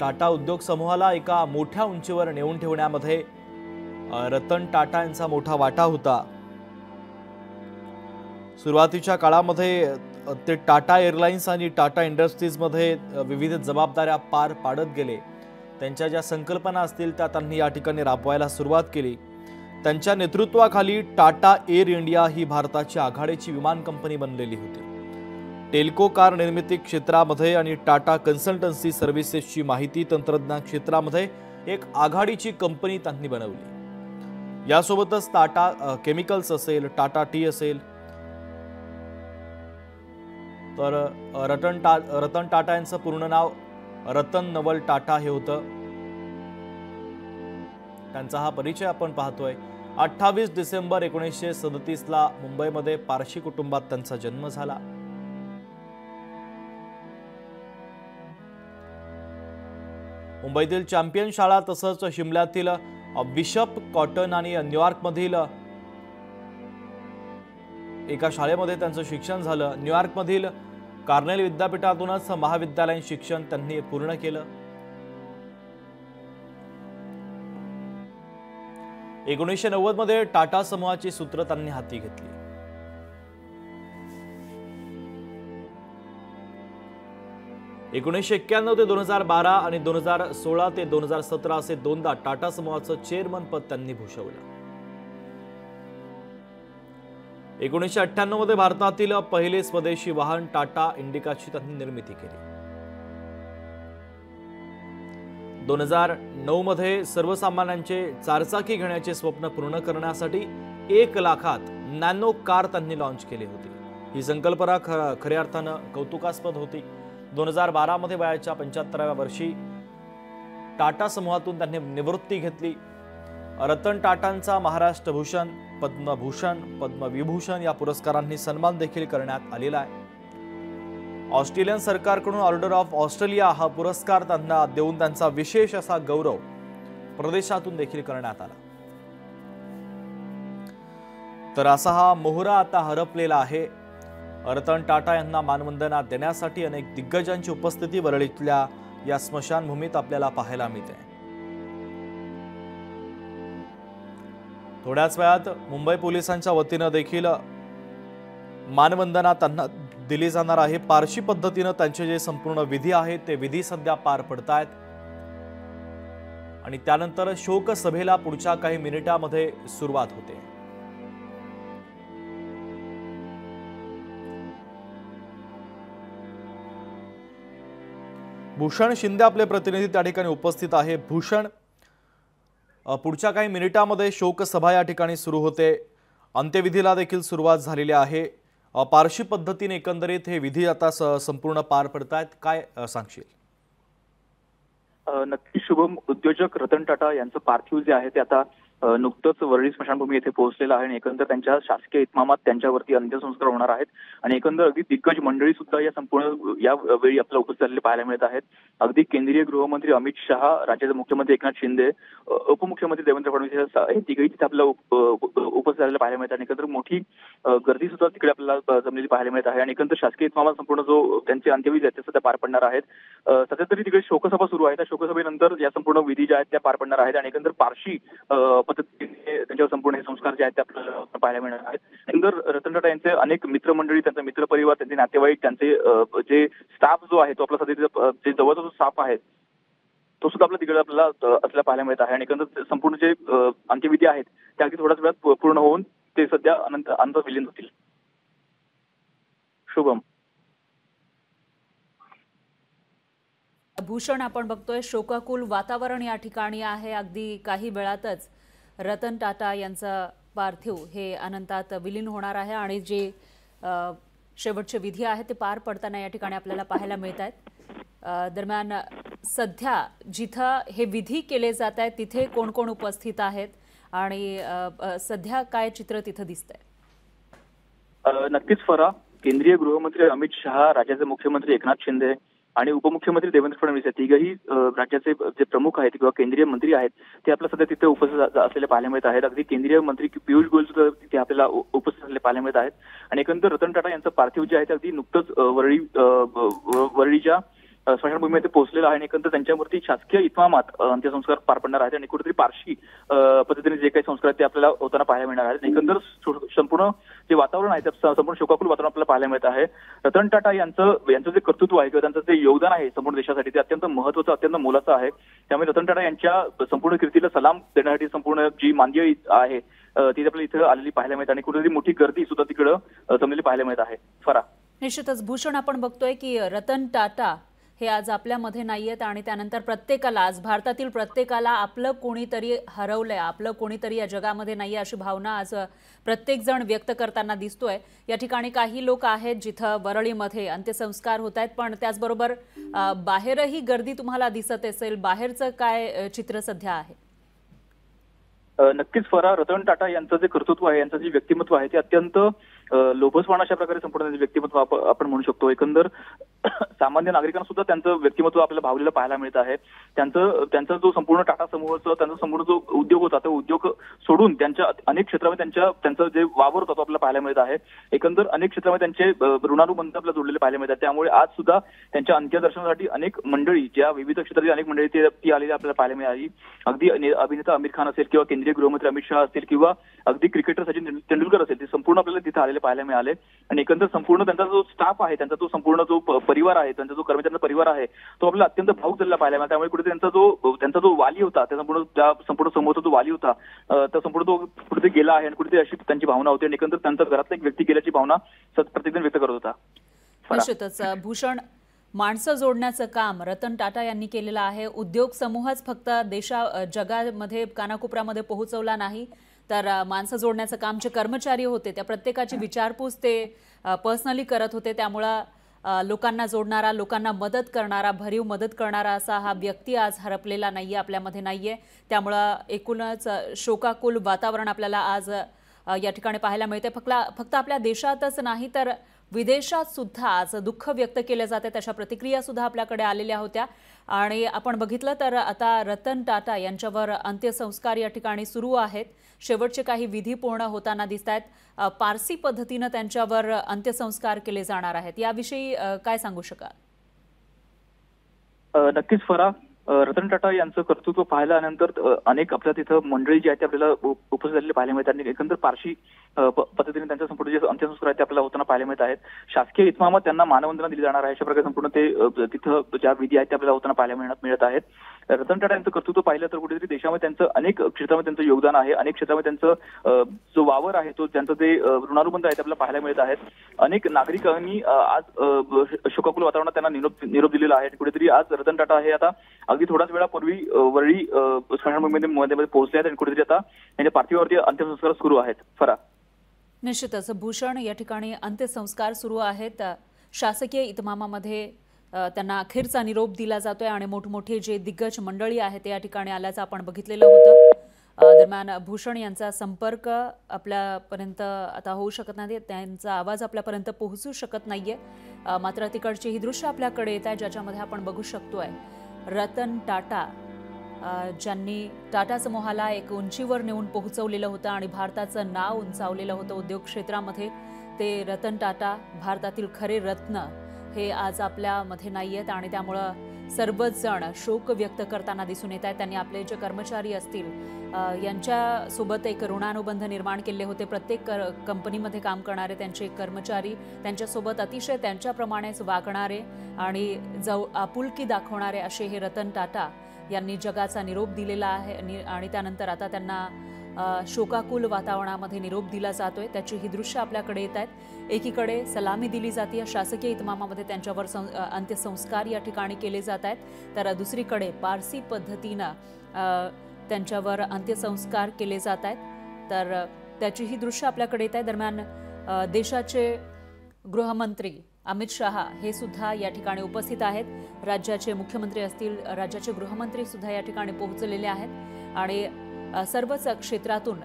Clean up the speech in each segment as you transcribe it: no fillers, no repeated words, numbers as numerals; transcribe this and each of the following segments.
टाटा उद्योग समूहाला एका मोठ्या उंचीवर नेऊन ठेवण्यामध्ये रतन टाटा यांचा मोठा वाटा होता। सुरुवातीच्या काळामध्ये ते टाटा एअरलाइन्स आणि टाटा इंडस्ट्रीजमध्ये विविध जबाबदाऱ्या पार पाडत गेले। त्यांच्या ज्या संकल्पना असतील त्या त्यांनी या ठिकाणी राबवायला सुरुवात केली। त्यांच्या नेतृत्वाखाली टाटा एअर इंडिया ही भारताची आघाडीची विमान कंपनी बनलेली होती। टेल्को कार निर्मिती क्षेत्रामध्ये आणि टाटा कन्सल्टन्सी सर्व्हिसेसची माहिती तंत्रज्ञान क्षेत्रामध्ये एक आघाडीची कंपनी त्यांनी बनवली। यासोबतच टाटा केमिकल्स असेल, टाटा टी असेल, तर रतन टाटा यांचं पूर्ण नाव रतन नवल टाटा हे होतं। त्यांचा हा परिचय आपण पाहतोय। 28 डिसेंबर 1937 ला मुंबईमध्ये पारशी कुटुंबात त्यांचा जन्म झाला। मुंबईतील चॅम्पियन शाळा तसंच शिमल्यातील बिशप कॉटन आणि न्यूयॉर्कमधील एका शाळेमध्ये त्यांचं शिक्षण झालं। न्यूयॉर्कमधील कार्नेल विद्यापीठातूनच महाविद्यालयीन शिक्षण त्यांनी पूर्ण केलं। 1990 मध्ये टाटा समूहाची सूत्र त्यांनी हाती घेतली। एकोणीसशे 91 ते 2012 आणि 2016 ते 2017 असे दोनदा टाटा समूहाचं चेअरमन पद त्यांनी भूषवलं। 1998 मध्ये भारतातील पहिले स्वदेशी वाहन टाटा इंडिकाची त्यांनी निर्मिती केली। 2009 मध्ये सर्वसामान्यांचे चारचाकी घेण्याचे स्वप्न पूर्ण करण्यासाठी 1 लाखात नॅनो कार त्यांनी लॉन्च केली होती। ही संकल्पना खऱ्या अर्थानं कौतुकास्पद होती। 2012 मध्ये वयाच्या 75व्या वर्षी टाटा समूहातून त्यांनी निवृत्ती घेतली। रतन टाटांचा महाराष्ट्र भूषण, पद्मभूषण, पद्मविभूषण या पुरस्कारांनी सन्मान देखील करण्यात आलेला आहे। ऑस्ट्रेलियन सरकारकडून ऑर्डर ऑफ ऑस्ट्रेलिया हा पुरस्कार त्यांना देऊन त्यांचा विशेष असा गौरव प्रदेशातून देखील करण्यात आला। तर असा हा मोहरा आता हरपलेला आहे। रतन टाटा यांना मानवंदना देण्यासाठी अनेक दिग्गजांची उपस्थिती वरळीतल्या या स्मशानभूमीत आपल्याला पाहायला मिळते। थोड्याच वेळात मुंबई पोलिसांच्या वतीनं देखील मानवंदना त्यांना दिली जाणार आहे। पारशी पद्धतीनं त्यांचे जे संपूर्ण विधी आहेत ते विधी सध्या पार पडतायत आणि त्यानंतर शोक सभेला पुढच्या काही मिनिटांमध्ये सुरुवात होते। भूषण शिंदे आपले प्रतिनिधी त्या ठिकाणी उपस्थित आहे। भूषण, पुढच्या काही मिनिटांमध्ये शोक सभा या ठिकाणी सुरू होते। अंत्यविधीला देखील सुरुवात झालेली आहे। पारशी पद्धतीने एकंदरीत हे विधी आता संपूर्ण पार पडतायत, काय सांगशील? नक्की शुभम, उद्योजक रतन टाटा यांचं पार्थिव जे आहे ते आता नुकतंच वरळी स्मशानभूमी येथे पोहोचलेलं आहे आणि एकंदर त्यांच्या शासकीय इतमामात त्यांच्यावरती अंत्यसंस्कार होणार आहेत आणि एकंदर अगदी दिग्गज मंडळी सुद्धा या संपूर्ण या वेळी आपल्याला उपस्थित झालेले पाहायला मिळत आहेत। अगदी केंद्रीय गृहमंत्री अमित शहा, राज्याचे मुख्यमंत्री एकनाथ शिंदे, उपमुख्यमंत्री देवेंद्र फडणवीस हे तिघेही तिथे आपल्याला उपस्थित झालेले पाहायला मिळत आहे आणि एकंदर मोठी गर्दी सुद्धा तिकडे आपल्याला जमलेली पाहायला मिळत आहे आणि एकंदर शासकीय इतमामात संपूर्ण जो त्यांचे अंत्यविधी आहेत ते सध्या पार पडणार आहेत। सध्या तरी तिकडे शोकसभा सुरू आहे। त्या शोकसभेनंतर या संपूर्ण विधी ज्या आहेत त्या पार पडणार आहेत आणि एकंदर पारशी पद्धतीने त्यांच्यावर संपूर्ण संस्कार जे आहेत ते आपल्याला पाहायला मिळणार आहेत। एकंदर रतन टाटा यांचे अनेक मित्रमंडळी, त्यांचा मित्रपरिवार, त्यांचे नातेवाईक, त्यांचे जे स्टाफ जो आहे तो आपला सध्या जे जवळचा जो स्टाफ आहे तो सुद्धा आपल्या तिकडे आपल्याला असल्याला पाहायला मिळत आहे आणि एकंदर संपूर्ण जे अंत्यविधी आहेत ते अगदी थोड्याच वेळात पूर्ण होऊन ते सध्या अनंत विलीन होतील। शुभम। भूषण, आपण बघतोय शोकाकुल वातावरण या ठिकाणी आहे। अगदी काही वेळातच रतन टाटा यांचा पार्थिव हे अनंतात विलीन होणार आहे आणि जे शेवटचे विधी आहे ते पार पडताना या ठिकाणी आपल्याला पाहायला मिळत आहेत। दरम्यान सध्या जिथं हे विधी केले जात आहेत तिथे कोण कोण उपस्थित आहेत आणि सध्या काय चित्र तिथं दिसतंय? नक्कीच फरा, केंद्रीय गृहमंत्री अमित शहा, राज्याचे मुख्यमंत्री एकनाथ शिंदे आणि उपमुख्यमंत्री देवेंद्र फडणवीस या तिघही राज्याचे जे प्रमुख आहेत किंवा केंद्रीय मंत्री आहेत ते आपल्या सध्या तिथे उपस्थित असलेले पाहायला मिळत आहेत। अगदी केंद्रीय मंत्री पियुष गोयल सुद्धा तिथे आपल्याला उपस्थित असलेले पाहायला मिळत आहेत आणि एकंदर रतन टाटा यांचं पार्थिव जे आहे ते अगदी नुकतंच वरळीच्या स्मशानभूमीमध्ये पोहोचलेला आहे आणि एकंदर त्यांच्यावरती शासकीय इतमामात अंत्यसंस्कार पार पडणार आहेत आणि कुठेतरी पारशी पद्धतीने जे काही संस्कार आहेत ते आपल्याला होताना पाहायला मिळणार आहेत. एकंदर संपूर्ण जे वातावरण आहे त्या संपूर्ण शोकाकुल वातावरण आपल्याला पाहायला मिळत आहे. रतन टाटा यांचं जे कर्तृत्व आहे किंवा त्यांचं जे योगदान आहे संपूर्ण देशासाठी ते अत्यंत महत्त्वाचं, अत्यंत मोलाचं आहे. त्यामुळे रतन टाटा यांच्या संपूर्ण कीर्तीला सलाम देण्यासाठी संपूर्ण जी मानदेय आहे ती आपल्याला इथं आलेली पाहायला मिळते आणि कुठेतरी मोठी गर्दी सुद्धा तिकडं जमलेली पाहायला मिळत आहे. फरा निश्चितच भूषण, आपण बघतोय की रतन टाटा हे आज आपल्यामध्ये नाहीयेत आणि त्यानंतर प्रत्येकाला, आज भारतातील प्रत्येकाला आपलं कोणीतरी हरवलंय, आपलं कोणीतरी या जगामध्ये नाहीये अशी भावना आज प्रत्येक जण व्यक्त करताना दिसतोय. या ठिकाणी काही लोक आहेत जिथं वरळीमध्ये अंत्यसंस्कार होत आहेत, पण त्याचबरोबर बाहेरही गर्दी तुम्हाला दिसत असेल. बाहेरचं काय चित्र सध्या आहे? नक्कीच फरा, रतन टाटा यांचं जे कर्तृत्व आहे, यांचं जे व्यक्तिमत्व आहे ते अत्यंत लोभसवाण अशा प्रकारे संपूर्ण व्यक्तिमत्व आपण म्हणू शकतो. एकंदर सामान्य नागरिकांना सुद्धा त्यांचं व्यक्तिमत्व आपल्याला भावलेलं पाहायला मिळत आहे. त्यांचा जो संपूर्ण टाटा समूहाचा त्यांचा संपूर्ण जो उद्योग होता तो उद्योग सोडून त्यांच्या अनेक क्षेत्रामध्ये त्यांचं जे वावर होता तो आपल्याला पाहायला मिळत आहे. एकंदर अनेक क्षेत्रामध्ये त्यांचे ऋणानुबंध आपल्याला जोडलेले पाहायला मिळतात. त्यामुळे आज सुद्धा त्यांच्या अंत्यदर्शनासाठी अनेक मंडळी, ज्या विविध क्षेत्रातील अनेक मंडळी ती आलेली आपल्याला पाहायला मिळाली. अगदी अभिनेता आमिर खान असेल किंवा केंद्रीय गृहमंत्री अमित शहा असतील किंवा अगदी क्रिकेटर सचिन तेंडुलकर असेल, ते संपूर्ण आपल्याला तिथे आलेले पाहायला मिळाले. आणि एकंदर संपूर्ण त्यांचा जो स्टाफ आहे, त्यांचा जो संपूर्ण जो परिवार आहे, त्यांचा जो कर्मचाऱ्यांचा परिवार आहे तो आपल्याला अत्यंत भावुक झालेला पाहायला मिळाला. त्यामुळे कुठे त्यांचा जो वाली होता, त्या संपूर्ण समूहाचा जो वाली होता तर संपूर्ण तो कुठे गेला आहे आणि कुठे अशी त्यांची भावना होती आणि एकंदर त्यांचा घरातला एक व्यक्ती गेल्याची भावना प्रत्येकजण व्यक्त करत होता. निश्चितच भूषण, माणसं जोडण्याचं काम रतन टाटा यांनी केलेलं आहे. उद्योग समूहच फक्त जगामध्ये कानाकोपऱ्यामध्ये पोहोचवला नाही, तर माणसं जोडण्याचं काम जे कर्मचारी होते त्या प्रत्येकाची विचारपूस ते पर्सनली करत होते. त्यामुळं लोकांना जोडणारा, लोकांना मदत करणारा, भरीव मदत करणारा असा हा व्यक्ती आज हरपलेला नाहीये, आपल्यामध्ये नाहीये. त्यामुळं एकूणच शोकाकुल वातावरण आपल्याला आज या ठिकाणी पाहायला मिळते. फक्त आपल्या देशातच नाही तर विदेशात सुद्धा आज दुःख व्यक्त केले जाते. तशा प्रतिक्रिया सुद्धा आपल्याकडे आलेल्या होत्या आणि आपण बघितलं तर आता रतन टाटा यांच्यावर अंत्यसंस्कार या ठिकाणी सुरू आहेत. शेवटचे काही विधी पूर्ण होताना दिसत आहेत. पारसी पद्धतीनं त्यांच्यावर अंत्यसंस्कार केले जाणार आहेत. याविषयी काय सांगू शकाल? नक्कीच फरा, रतन टाटा यांचं कर्तृत्व पाहायला आल्यानंतर अनेक आपल्या तिथं मंडळी जी आहेत ते आपल्याला उपस्थित झालेली पाहायला मिळतात आणि एकंदर पारशी पद्धतीने त्यांच्या संपूर्ण जे अंत्यसंस्कार आहेत ते आपल्याला होताना पाहायला मिळत आहेत. शासकीय इतमामात त्यांना मानवंदना दिली जाणार आहे. अशा प्रकारे संपूर्ण ते तिथं ज्या विधी आहेत ते आपल्याला होताना पाहायला मिळत आहेत. रतन टाटा यांचं कर्तृत्व पाहिलं तर कुठेतरी देशामध्ये त्यांचं अनेक क्षेत्रामध्ये त्यांचं योगदान आहे. अनेक क्षेत्रामध्ये त्यांचं जो वावर आहे तो त्यांचं जे ऋणानुबंध आहे ते आपल्याला पाहायला मिळत आहेत. अनेक नागरिकांनी आज शोकाकुल वातावरणात त्यांना निरोप दिलेला आहे. कुठेतरी आज रतन टाटा हे आता अगदी थोड्याच वेळापूर्वी वरळी स्मशानभूमीमध्ये पोहोचले आहेत आणि कुठेतरी आता त्यांच्या पार्थिवावरती अंत्यसंस्कार सुरू आहेत. फरा निश्चितच भूषण, या ठिकाणी अंत्यसंस्कार सुरू आहेत. शासकीय इतमामामध्ये त्यांना अखेरचा निरोप दिला जातोय आणि मोठमोठे जे दिग्गज मंडळी आहेत ते या ठिकाणी आल्याचं आपण बघितलेलं होतं. दरम्यान भूषण यांचा संपर्क आपल्यापर्यंत आता होऊ शकत नाही, त्यांचा आवाज आपल्यापर्यंत पोहोचू शकत नाहीये. मात्र तिकडची ही दृश्य आपल्याकडे येत आहे ज्याच्यामध्ये आपण बघू शकतोय रतन टाटा ज्यांनी टाटा समूहाला एक उंचीवर नेऊन पोहोचवलेलं होतं आणि भारताचं नाव उंचावलेलं होतं उद्योग क्षेत्रामध्ये. ते रतन टाटा, भारतातील खरे रत्न, हे आज आपल्यामध्ये नाही आहेत आणि त्यामुळं सर्वच जण शोक व्यक्त करताना दिसून येत आहेत. त्यांनी आपले जे कर्मचारी असतील यांच्यासोबत एक ऋणानुबंध निर्माण केले होते. प्रत्येक कंपनीमध्ये काम करणारे त्यांचे कर्मचारी त्यांच्यासोबत अतिशय त्यांच्याप्रमाणेच वागणारे आणि आपुलकी दाखवणारे असे हे रतन टाटा यांनी जगाचा निरोप दिलेला आहे आणि त्यानंतर आता त्यांना शोकाकुल वातावरणामध्ये निरोप दिला जातोय. त्याची ही दृश्य आपल्याकडे येत आहेत. एकीकडे सलामी दिली जाते, शासकीय इतमामामध्ये त्यांच्यावर अंत्यसंस्कार या ठिकाणी केले जात आहेत, तर दुसरीकडे पारसी पद्धतीनं त्यांच्यावर अंत्यसंस्कार केले जात आहेत. तर त्याची ही दृश्य आपल्याकडे येत आहे. दरम्यान देशाचे गृहमंत्री अमित शहा हे सुद्धा या ठिकाणी उपस्थित आहेत. राज्याचे मुख्यमंत्री असतील, राज्याचे गृहमंत्री सुद्धा या ठिकाणी पोहोचलेले आहेत आणि सर्वच क्षेत्रातून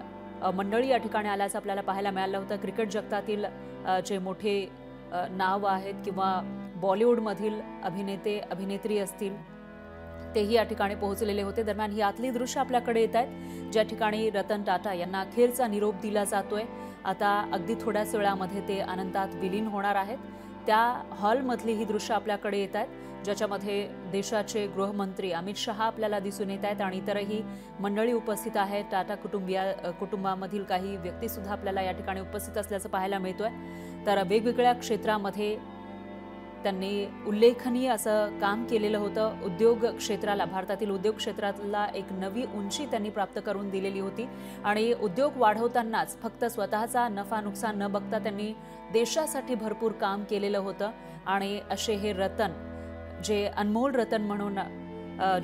मंडळी या ठिकाणी आल्याचं आपल्याला पाहायला मिळालं होतं. क्रिकेट जगतातील जे मोठे नाव आहेत किंवा बॉलिवूडमधील अभिनेते अभिनेत्री असतील तेही या ठिकाणी पोहोचलेले होते. दरम्यान ही आतली दृश्य आपल्याकडे येत आहेत ज्या ठिकाणी रतन टाटा यांना अखेरचा निरोप दिला जातोय. आता अगदी थोड्याच वेळामध्ये ते अनंतात विलीन होणार आहेत त्या हॉलमधली ही दृश्य आपल्याकडे येत आहेत, ज्याच्यामध्ये देशाचे गृहमंत्री अमित शहा आपल्याला दिसून येत आहेत आणि इतरही मंडळी उपस्थित आहेत. टाटा कुटुंबामधील काही व्यक्ती सुद्धा आपल्याला या ठिकाणी उपस्थित असल्याचं पाहायला मिळतोय. तर वेगवेगळ्या क्षेत्रामध्ये त्यांनी उल्लेखनीय असं काम केलेलं होतं. उद्योग क्षेत्राला, भारतातील उद्योग क्षेत्राला एक नवी उंची त्यांनी प्राप्त करून दिलेली होती आणि उद्योग वाढवतानाच फक्त स्वतःचा नफा नुकसान न बघता त्यांनी देशासाठी भरपूर काम केलेलं होतं. आणि असे हे रतन, जे अनमोल रतन म्हणून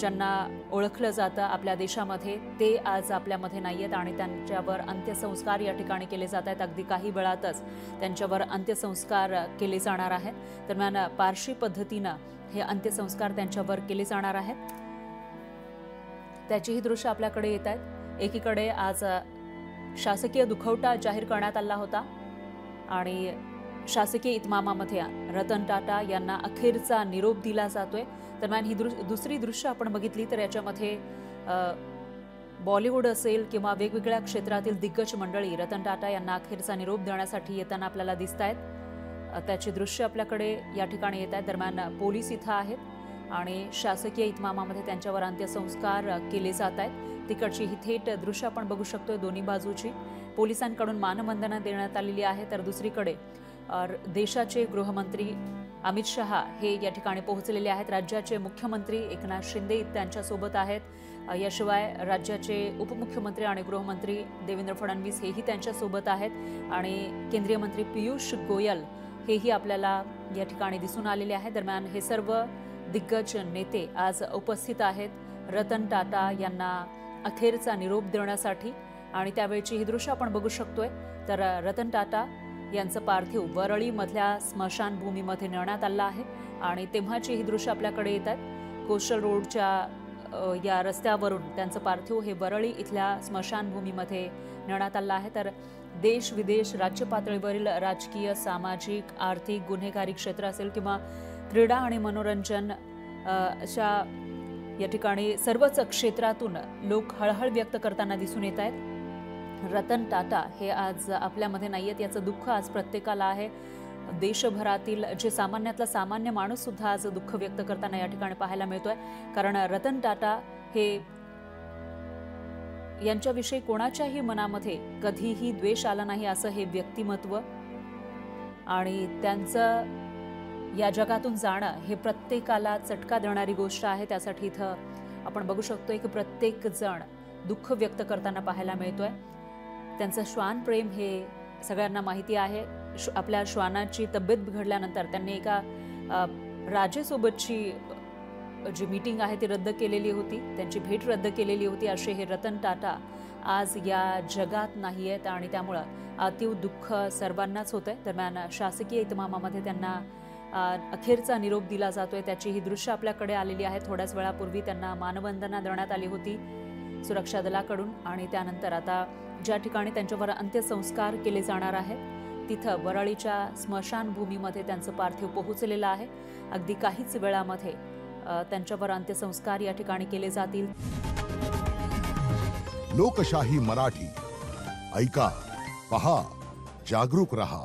ज्यांना ओळखलं जातं आपल्या देशामध्ये, ते आज आपल्यामध्ये नाही आहेत आणि त्यांच्यावर अंत्यसंस्कार या ठिकाणी केले जात आहेत. अगदी काही वेळातच त्यांच्यावर अंत्यसंस्कार केले जाणार आहेत. दरम्यान पारशी पद्धतीनं हे अंत्यसंस्कार त्यांच्यावर केले जाणार आहेत. त्याचीही दृश्य आपल्याकडे येत आहेत. एकीकडे आज शासकीय दुखवटा जाहीर करण्यात आला होता आणि शासकीय इतमामामध्ये रतन टाटा यांना अखेरचा निरोप दिला जातोय. दरम्यान ही दुसरी दृश्य आपण बघितली तर याच्यामध्ये बॉलिवूड असेल किंवा वेगवेगळ्या क्षेत्रातील दिग्गज मंडळी रतन टाटा यांना अखेरचा निरोप देण्यासाठी येताना आपल्याला दिसत आहेत. त्याची दृश्य आपल्याकडे या ठिकाणी येत आहेत. दरम्यान पोलीस इथं आहेत आणि शासकीय इतमामामध्ये त्यांच्यावर अंत्यसंस्कार केले जात आहेत. तिकडची ही थेट दृश्य आपण बघू शकतोय. दोन्ही बाजूची पोलिसांकडून मानवंदना देण्यात आलेली आहे. तर दुसरीकडे देशाचे गृहमंत्री अमित शहा हे या ठिकाणी पोहोचलेले आहेत. राज्याचे मुख्यमंत्री एकनाथ शिंदे त्यांच्यासोबत आहेत. याशिवाय राज्याचे उपमुख्यमंत्री आणि गृहमंत्री देवेंद्र फडणवीस हेही त्यांच्यासोबत आहेत आणि केंद्रीय मंत्री पियुष गोयल हेही आपल्याला या ठिकाणी दिसून आलेले आहेत. दरम्यान हे सर्व दिग्गज नेते आज उपस्थित आहेत रतन टाटा यांना अखेरचा निरोप देण्यासाठी आणि त्यावेळची ही दृश्य आपण बघू शकतोय. तर रतन टाटा यांचं पार्थिव वरळीमधल्या स्मशानभूमीमध्ये नेण्यात आलं आहे आणि तेव्हाची ही दृश्य आपल्याकडे येत आहेत. कोस्टल रोडच्या या रस्त्यावरून त्यांचं पार्थिव हे वरळी इथल्या स्मशानभूमीमध्ये नेण्यात आलं आहे. तर देश विदेश, राज्य पातळीवरील राजकीय, सामाजिक, आर्थिक, गुन्हेगारी क्षेत्र असेल किंवा क्रीडा आणि मनोरंजन अशा या ठिकाणी सर्वच क्षेत्रातून लोक हळहळ व्यक्त करताना दिसून येत आहेत. रतन टाटा हे आज आपल्यामध्ये नाही आहेत याचं दुःख आज प्रत्येकाला आहे. देशभरातील जे सामान्यातला सामान्य माणूस सुद्धा आज दुःख व्यक्त करताना या ठिकाणी पाहायला मिळतोय. कारण रतन टाटा हे यांच्याविषयी कोणाच्याही मनामध्ये कधीही द्वेष आला नाही असं हे व्यक्तिमत्व आणि त्यांचं या जगातून जाणं हे प्रत्येकाला चटका देणारी गोष्ट आहे. त्यासाठी इथं आपण बघू शकतोय की प्रत्येक जण दुःख व्यक्त करताना पाहायला मिळतोय. त्यांचं श्वान प्रेम हे सगळ्यांना माहिती आहे. आपल्या श्वानाची तब्येत बिघडल्यानंतर त्यांनी एका राजेसोबतची जी मीटिंग आहे ती रद्द केलेली होती, त्यांची भेट रद्द केलेली होती. असे हे रतन टाटा आज या जगात नाही आहेत आणि त्यामुळं अतीव दुःख सर्वांनाच होतंय. दरम्यान शासकीय इतमामामध्ये त्यांना अखेरचा निरोप दिला जातोय. त्याची ही दृश्य आपल्याकडे आलेली आहे. थोड्याच वेळापूर्वी त्यांना मानवंदना देण्यात आली होती सुरक्षा दलाकडून आणि त्यानंतर आता ज्या ठिकाणी त्यांच्यावर अंत्यसंस्कार केले जाणार आहेत तिथं वरळीच्या स्मशानभूमीमध्ये त्यांचं पार्थिव पोहोचलेलं आहे. अगदी काहीच वेळामध्ये त्यांच्यावर अंत्यसंस्कार या ठिकाणी केले जातील. लोकशाही मराठी ऐका, पहा, जागरूक रहा.